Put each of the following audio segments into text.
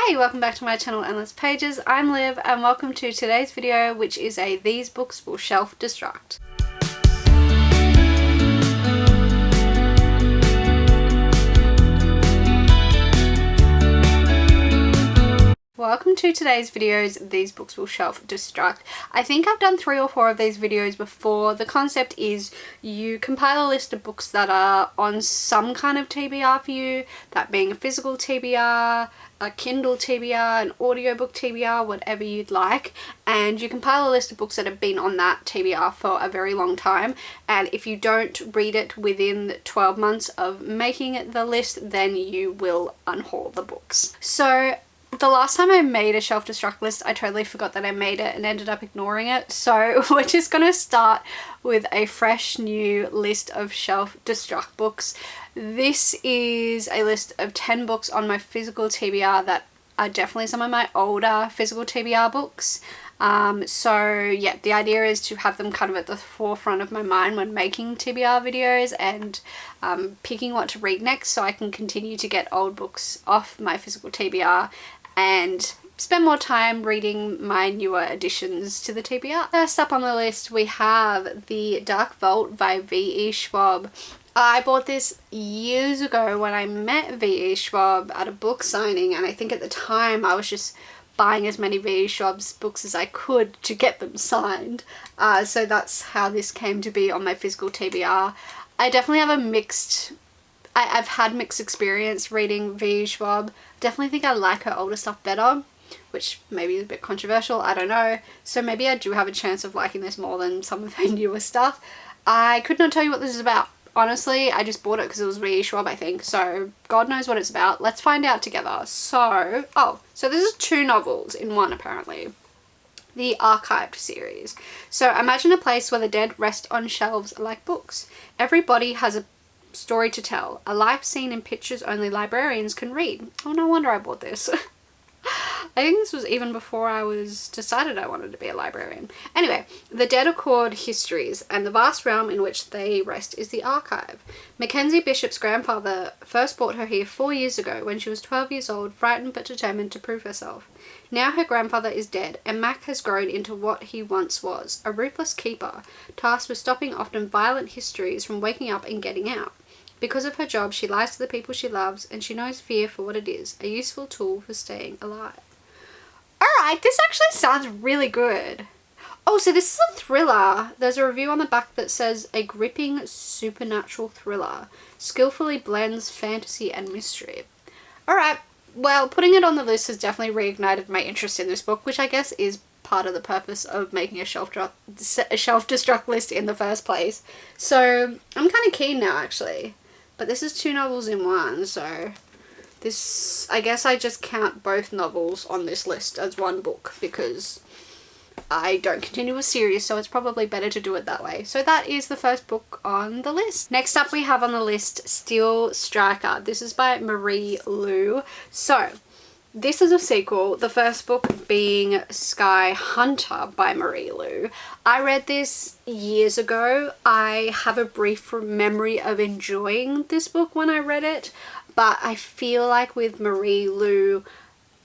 Hey, welcome back to my channel Endless Pages. I'm Liv and welcome to today's video, which is a These Books Will Shelf Destruct. Welcome to today's videos, These Books Will Shelf Destruct. I think I've done 3 or 4 of these videos before. The concept is you compile a list of books that are on some kind of TBR for you, that being a physical TBR, a Kindle TBR, an audiobook TBR, whatever you'd like, and you compile a list of books that have been on that TBR for a very long time, and if you don't read it within 12 months of making the list, then you will unhaul the books. So the last time I made a shelf destruct list, I totally forgot that I made it and ended up ignoring it. So we're just going to start with a fresh new list of shelf destruct books. This is a list of 10 books on my physical TBR that are definitely some of my older physical TBR books. So yeah, the idea is to have them kind of at the forefront of my mind when making TBR videos and picking what to read next, so I can continue to get old books off my physical TBR and spend more time reading my newer additions to the TBR. First up on the list we have The Dark Vault by V.E. Schwab. I bought this years ago when I met V.E. Schwab at a book signing, and I think at the time I was just buying as many V.E. Schwab's books as I could to get them signed. So that's how this came to be on my physical TBR. I definitely have a mixed... I've had mixed experience reading V.E. Schwab. Definitely think I like her older stuff better, which maybe is a bit controversial, I don't know. So maybe I do have a chance of liking this more than some of her newer stuff. I could not tell you what this is about. Honestly, I just bought it because it was V.E. Schwab, I think, so God knows what it's about. Let's find out together. So this is 2 novels in one, apparently. The Archived series. So imagine a place where the dead rest on shelves like books. Every body has a story to tell, a life seen in pictures only librarians can read. Oh, no wonder I bought this. I think this was even before I was decided I wanted to be a librarian. Anyway, the dead are called histories, and the vast realm in which they rest is the archive. Mackenzie Bishop's grandfather first brought her here 4 years ago when she was 12 years old, frightened but determined to prove herself. Now her grandfather is dead, and Mac has grown into what he once was, a ruthless keeper, tasked with stopping often violent histories from waking up and getting out. Because of her job, she lies to the people she loves, and she knows fear for what it is, a useful tool for staying alive. Alright, this actually sounds really good. Oh, so this is a thriller. There's a review on the back that says, a gripping supernatural thriller. Skillfully blends fantasy and mystery. Alright, well, putting it on the list has definitely reignited my interest in this book, which I guess is part of the purpose of making a shelf destruct list in the first place. So I'm kind of keen now, actually. But this is 2 novels in one, so this, I guess I just count both novels on this list as one book because I don't continue a series, so it's probably better to do it that way. So that is the first book on the list. Next up we have on the list Steel Striker. This is by Marie Lu. So this is a sequel, the first book being Sky Hunter by Marie Lu. I read this years ago. I have a brief memory of enjoying this book when I read it, but I feel like with Marie Lu,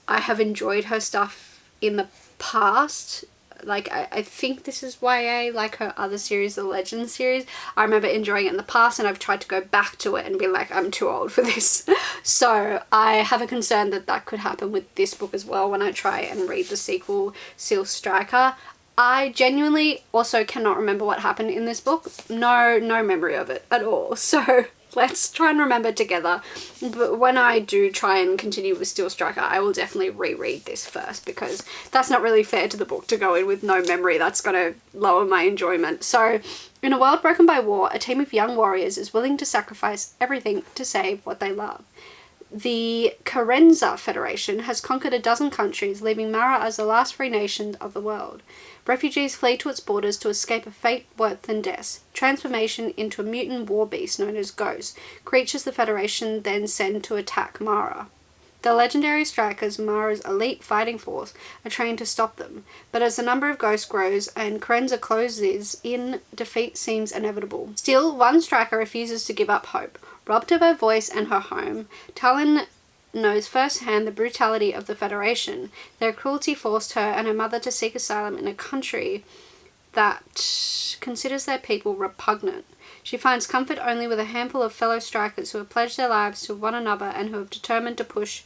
I have enjoyed her stuff in the past. Like, I think this is YA, like her other series, the Legends series. I remember enjoying it in the past, and I've tried to go back to it and be like, I'm too old for this. So I have a concern that that could happen with this book as well when I try and read the sequel, Steel Striker. I genuinely also cannot remember what happened in this book. No memory of it at all. So let's try and remember together. But when I do try and continue with Steel Striker, I will definitely reread this first, because that's not really fair to the book to go in with no memory. That's going to lower my enjoyment. So, in a world broken by war, a team of young warriors is willing to sacrifice everything to save what they love. The Carenza Federation has conquered a dozen countries, leaving Mara as the last free nation of the world. Refugees flee to its borders to escape a fate worse than death. Transformation into a mutant war beast known as Ghost. Creatures the Federation then send to attack Mara. The legendary strikers, Mara's elite fighting force, are trained to stop them. But as the number of ghosts grows and Carenza closes in, defeat seems inevitable. Still, one striker refuses to give up hope. Robbed of her voice and her home, Talon knows firsthand the brutality of the Federation. Their cruelty forced her and her mother to seek asylum in a country that considers their people repugnant. She finds comfort only with a handful of fellow strikers who have pledged their lives to one another and who have determined to push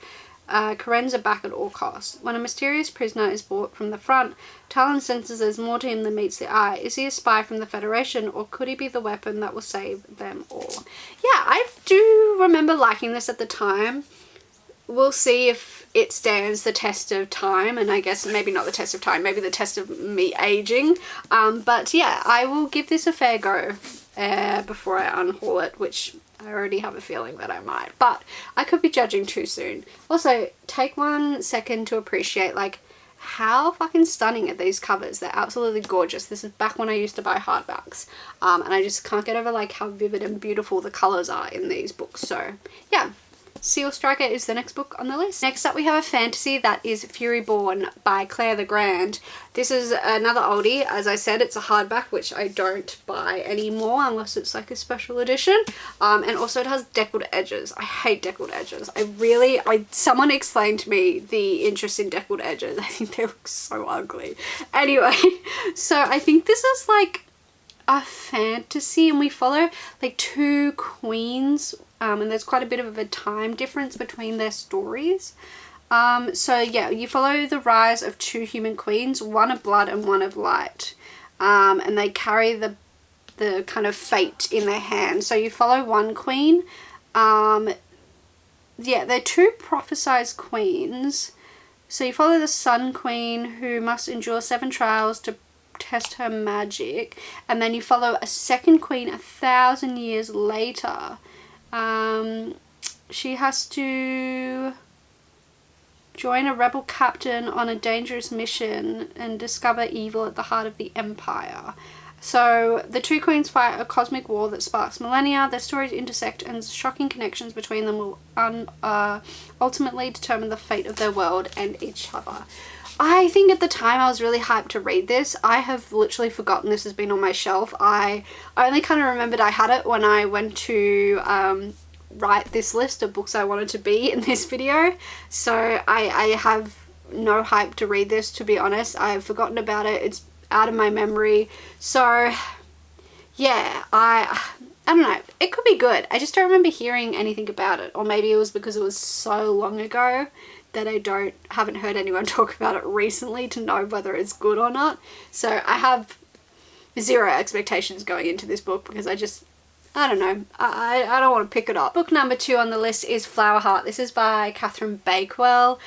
Carenza back at all costs. When a mysterious prisoner is brought from the front, Talon senses there's more to him than meets the eye. Is he a spy from the Federation, or could he be the weapon that will save them all? Yeah, I do remember liking this at the time. We'll see if it stands the test of time, and I guess maybe not the test of time, maybe the test of me aging. But yeah, I will give this a fair go before I unhaul it, which I already have a feeling that I might, but I could be judging too soon. Also, take 1 second to appreciate like how fucking stunning are these covers. They're absolutely gorgeous. This is back when I used to buy hardbacks, and I just can't get over like how vivid and beautiful the colors are in these books. So yeah, Seal Striker is the next book on the list. Next up we have a fantasy that is Fury Born by Claire the Grand. This is another oldie. As I said, it's a hardback, which I don't buy anymore unless it's like a special edition. And also it has deckled edges. I hate deckled edges. Someone explained to me the interest in deckled edges. I think they look so ugly. Anyway, so I think this is like a fantasy, and we follow like 2 queens, and there's quite a bit of a time difference between their stories. So yeah, you follow the rise of 2 human queens, one of blood and one of light, and they carry the kind of fate in their hands. So you follow one queen. Yeah, they're 2 prophesized queens. So you follow the Sun Queen, who must endure 7 trials to test her magic, and then you follow a second queen 1,000 years later. She has to join a rebel captain on a dangerous mission and discover evil at the heart of the Empire. So the 2 queens fight a cosmic war that sparks millennia. Their stories intersect, and shocking connections between them will ultimately determine the fate of their world and each other. I think at the time I was really hyped to read this. I have literally forgotten this has been on my shelf. I only kind of remembered I had it when I went to write this list of books I wanted to be in this video. So I have no hype to read this, to be honest. I've forgotten about it. It's out of my memory. So yeah, I don't know. It could be good. I just don't remember hearing anything about it. Or maybe it was because it was so long ago that I haven't heard anyone talk about it recently to know whether it's good or not. So I have 0 expectations going into this book because I don't know. I don't want to pick it up. Book number 2 on the list is Flower Heart. This is by Catherine Bakewell.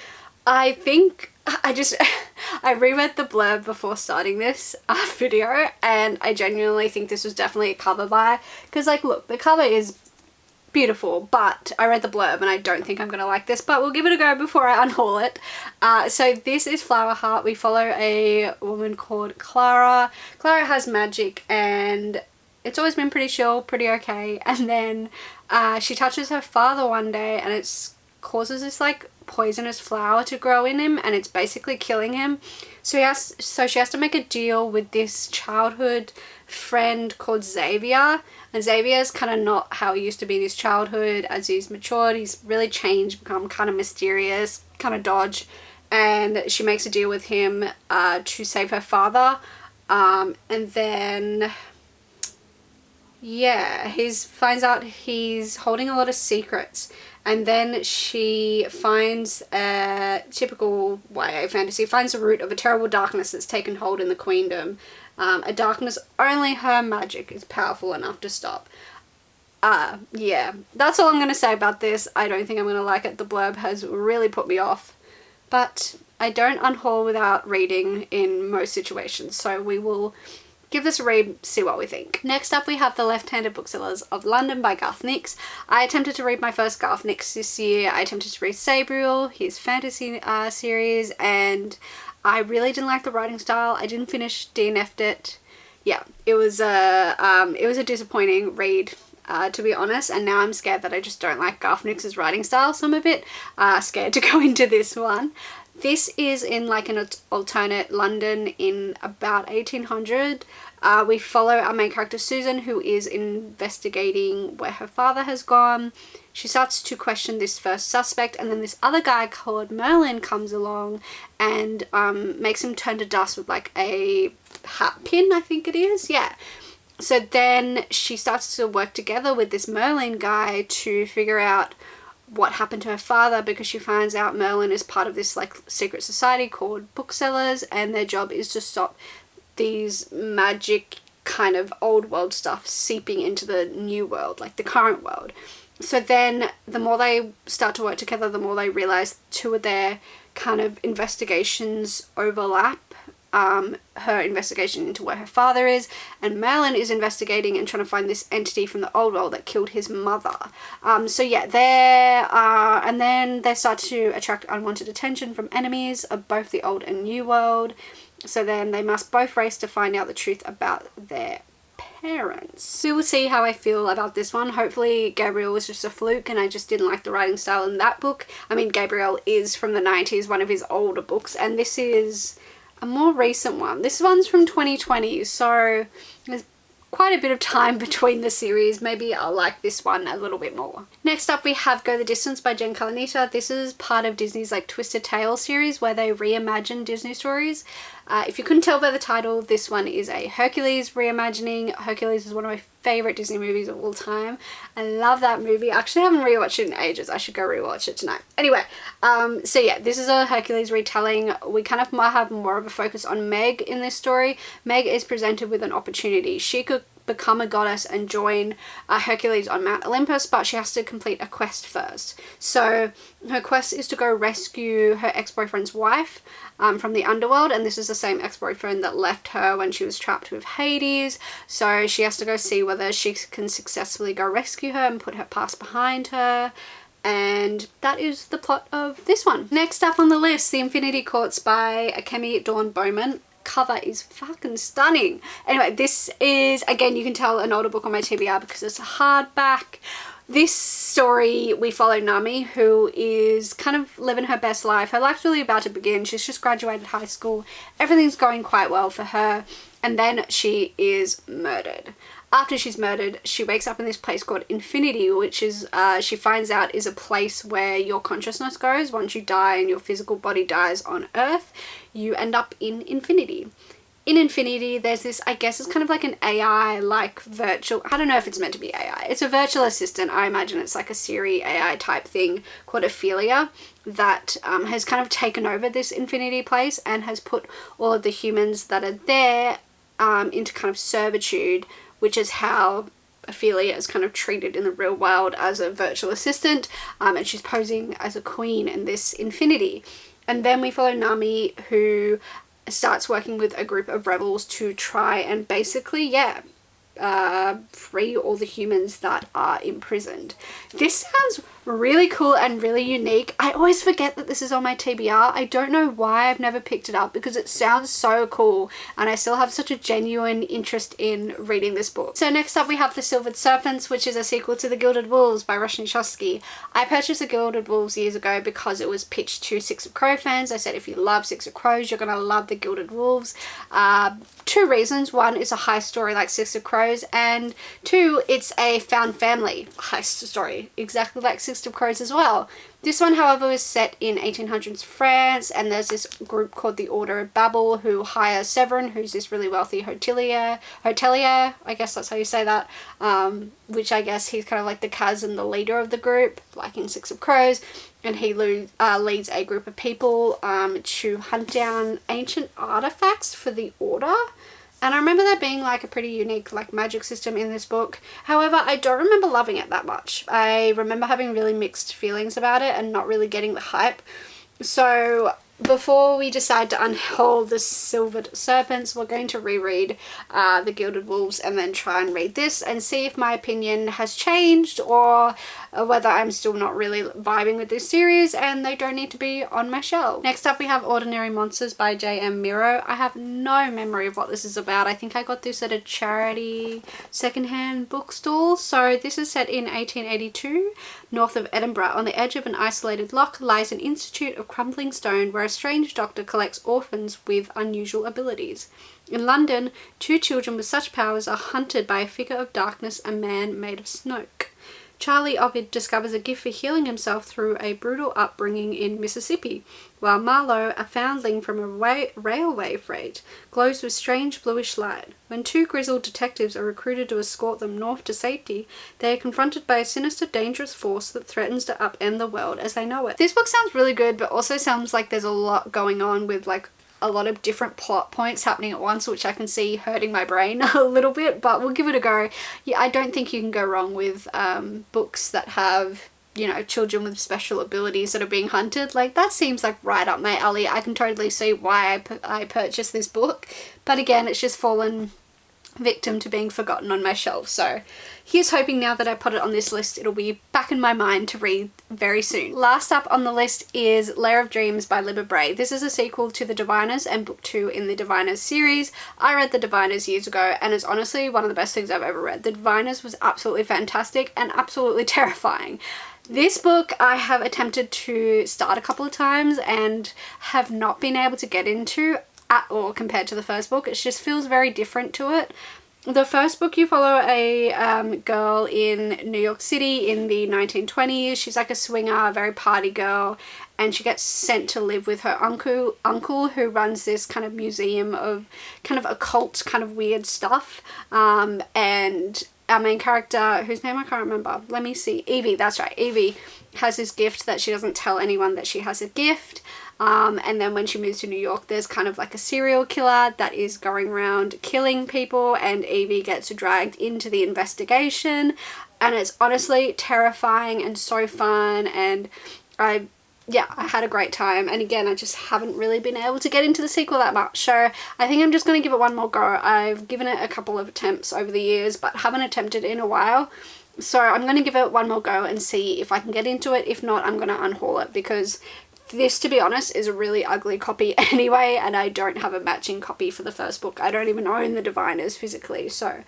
I think I reread the blurb before starting this video, and I genuinely think this was definitely a cover buy. Because like, look, the cover is beautiful, but I read the blurb and I don't think I'm gonna like this, but we'll give it a go before I unhaul it. So this is Flower Heart. We follow a woman called Clara. Clara has magic, and it's always been pretty chill, pretty okay, and then she touches her father one day, and it causes this like poisonous flower to grow in him, and it's basically killing him. So she has to make a deal with this childhood friend called Xavier, and Xavier's kind of not how he used to be in his childhood. As he's matured, he's really changed, become kind of mysterious, kind of dodge, and she makes a deal with him to save her father, and then yeah, he finds out he's holding a lot of secrets. And then she finds a typical YA fantasy, finds the root of a terrible darkness that's taken hold in the queendom. A darkness only her magic is powerful enough to stop. Yeah, that's all I'm going to say about this. I don't think I'm going to like it. The blurb has really put me off. But I don't unhaul without reading in most situations. So we will give this a read, see what we think. Next up we have The Left-Handed Booksellers of London by Garth Nix. I attempted to read my first Garth Nix this year. I attempted to read Sabriel, his fantasy series, and I really didn't like the writing style. I didn't finish, DNF'd it. Yeah, it was a disappointing read. to be honest, and now I'm scared that I just don't like Garth Nix's writing style, so I'm a bit scared to go into this one. This is in like an alternate London in about 1800. We follow our main character Susan, who is investigating where her father has gone. She starts to question this first suspect, and then this other guy called Merlin comes along and makes him turn to dust with like a hat pin, I think it is. Yeah. So then she starts to work together with this Merlin guy to figure out what happened to her father, because she finds out Merlin is part of this like secret society called booksellers, and their job is to stop these magic kind of old world stuff seeping into the new world, like the current world. So then the more they start to work together, the more they realize two of their kind of investigations overlap. Her investigation into where her father is, and Merlin is investigating and trying to find this entity from the old world that killed his mother. So yeah, and then they start to attract unwanted attention from enemies of both the old and new world. So then they must both race to find out the truth about their parents. We will see how I feel about this one. Hopefully Gabriel was just a fluke and I just didn't like the writing style in that book. I mean, Gabriel is from the 90s, one of his older books, and this is a more recent one. This one's from 2020, so there's quite a bit of time between the series. Maybe I'll like this one a little bit more. Next up we have Go the Distance by Jen Kalanita. This is part of Disney's like Twisted Tales series where they reimagine Disney stories. If you couldn't tell by the title, this one is a Hercules reimagining. Hercules is one of my favorite Disney movies of all time. I love that movie. I actually haven't rewatched it in ages. I should go rewatch it tonight. Anyway, so yeah, this is a Hercules retelling. We kind of might have more of a focus on Meg in this story. Meg is presented with an opportunity. She could become a goddess and join Hercules on Mount Olympus, but she has to complete a quest first. So her quest is to go rescue her ex-boyfriend's wife from the underworld, and this is the same ex-boyfriend that left her when she was trapped with Hades. So she has to go see whether she can successfully go rescue her and put her past behind her. And that is the plot of this one. Next up on the list, The Infinity Courts by Akemi Dawn Bowman. Cover is fucking stunning. Anyway, this is, again, you can tell an older book on my TBR because it's a hardback. This story, we follow Nami, who is kind of living her best life. Her life's really about to begin. She's just graduated high school. Everything's going quite well for her. And then she is murdered. After she's murdered, she wakes up in this place called Infinity, which is, she finds out is a place where your consciousness goes. Once you die and your physical body dies on Earth, you end up in Infinity. In Infinity, there's this, I guess it's kind of like an AI, like virtual, I don't know if it's meant to be AI. It's a virtual assistant. I imagine it's like a Siri AI type thing called Ophelia that has kind of taken over this Infinity place and has put all of the humans that are there into kind of servitude, which is how Ophelia is kind of treated in the real world as a virtual assistant, and she's posing as a queen in this Infinity. And then we follow Nami, who starts working with a group of rebels to try and basically, free all the humans that are imprisoned. This sounds really cool and really unique. I always forget that this is on my TBR. I don't know why I've never picked it up because it sounds so cool and I still have such a genuine interest in reading this book. So next up we have The Silvered Serpents, which is a sequel to The Gilded Wolves by Roshni Chosky. I purchased The Gilded Wolves years ago because it was pitched to Six of Crow fans. I said if you love Six of Crows, you're gonna love The Gilded Wolves. Two reasons. One, it's a heist story like Six of Crows, and two, it's a found family heist story, exactly like Six of Crows as well. This one, however, is set in 1800s France, and there's this group called the Order of Babel who hire Severin, who's this really wealthy hotelier, I guess that's how you say that, which I guess he's kind of like the Kaz and the leader of the group, like in Six of Crows, and he leads a group of people to hunt down ancient artifacts for the Order. And I remember there being like a pretty unique like magic system in this book. However, I don't remember loving it that much. I remember having really mixed feelings about it and not really getting the hype. So before we decide to unhaul the Silvered Serpents, we're going to reread the Gilded Wolves and then try and read this and see if my opinion has changed or whether I'm still not really vibing with this series and they don't need to be on my shelf. Next up we have Ordinary Monsters by J.M. Miro. I have no memory of what this is about. I think I got this at a charity secondhand bookstall. So this is set in 1882, north of Edinburgh. On the edge of an isolated loch lies an institute of crumbling stone where a strange doctor collects orphans with unusual abilities. In London, two children with such powers are hunted by a figure of darkness, a man made of smoke. Charlie Ovid discovers a gift for healing himself through a brutal upbringing in Mississippi, while Marlowe, a foundling from a railway freight, glows with strange bluish light. When two grizzled detectives are recruited to escort them north to safety, they are confronted by a sinister, dangerous force that threatens to upend the world as they know it. This book sounds really good, but also sounds like there's a lot going on with like a lot of different plot points happening at once, which I can see hurting my brain a little bit, but we'll give it a go. Yeah, I don't think you can go wrong with books that have, you know, children with special abilities that are being hunted. Like, that seems like right up my alley. I can totally see why I purchased this book, but again, it's just fallen victim to being forgotten on my shelf. So here's hoping now that I put it on this list, it'll be back in my mind to read very soon. Last up on the list is Lair of Dreams by Libba Bray. This is a sequel to The Diviners and book 2 in the Diviners series. I read The Diviners years ago and it's honestly one of the best things I've ever read. The Diviners was absolutely fantastic and absolutely terrifying. This book I have attempted to start a couple of times and have not been able to get into at all compared to the first book. It just feels very different to it. The first book, you follow a girl in New York City in the 1920s. She's like a swinger, very party girl, and she gets sent to live with her uncle who runs this kind of museum of kind of occult, kind of weird stuff. And our main character, whose name I can't remember, let me see, Evie, that's right, Evie has this gift that she doesn't tell anyone that she has a gift. And then when she moves to New York, there's kind of like a serial killer that is going around killing people, and Evie gets dragged into the investigation, and it's honestly terrifying and so fun, and I had a great time. And again, I just haven't really been able to get into the sequel that much, so I think I'm just going to give it one more go. I've given it a couple of attempts over the years, but haven't attempted in a while. So I'm going to give it one more go and see if I can get into it. If not, I'm going to unhaul it, because this, to be honest, is a really ugly copy anyway, and I don't have a matching copy for the first book. I don't even own the Diviners physically, so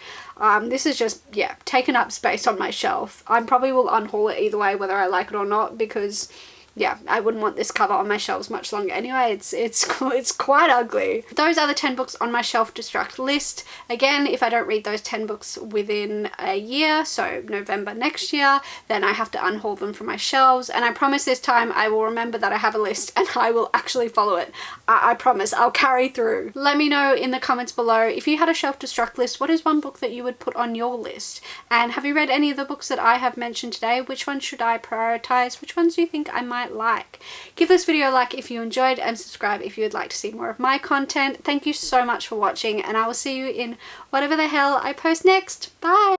this is just, yeah, taking up space on my shelf. I probably will unhaul it either way, whether I like it or not, because yeah, I wouldn't want this cover on my shelves much longer anyway. It's quite ugly. Those are the 10 books on my shelf destruct list. Again, if I don't read those 10 books within a year, so November next year, then I have to unhaul them from my shelves. And I promise this time I will remember that I have a list and I will actually follow it. I promise I'll carry through. Let me know in the comments below, if you had a shelf destruct list, what is one book that you would put on your list? And have you read any of the books that I have mentioned today? Which ones should I prioritize? Which ones do you think I might like? Give this video a like if you enjoyed, and subscribe if you would like to see more of my content. Thank you so much for watching, and I will see you in whatever the hell I post next. Bye!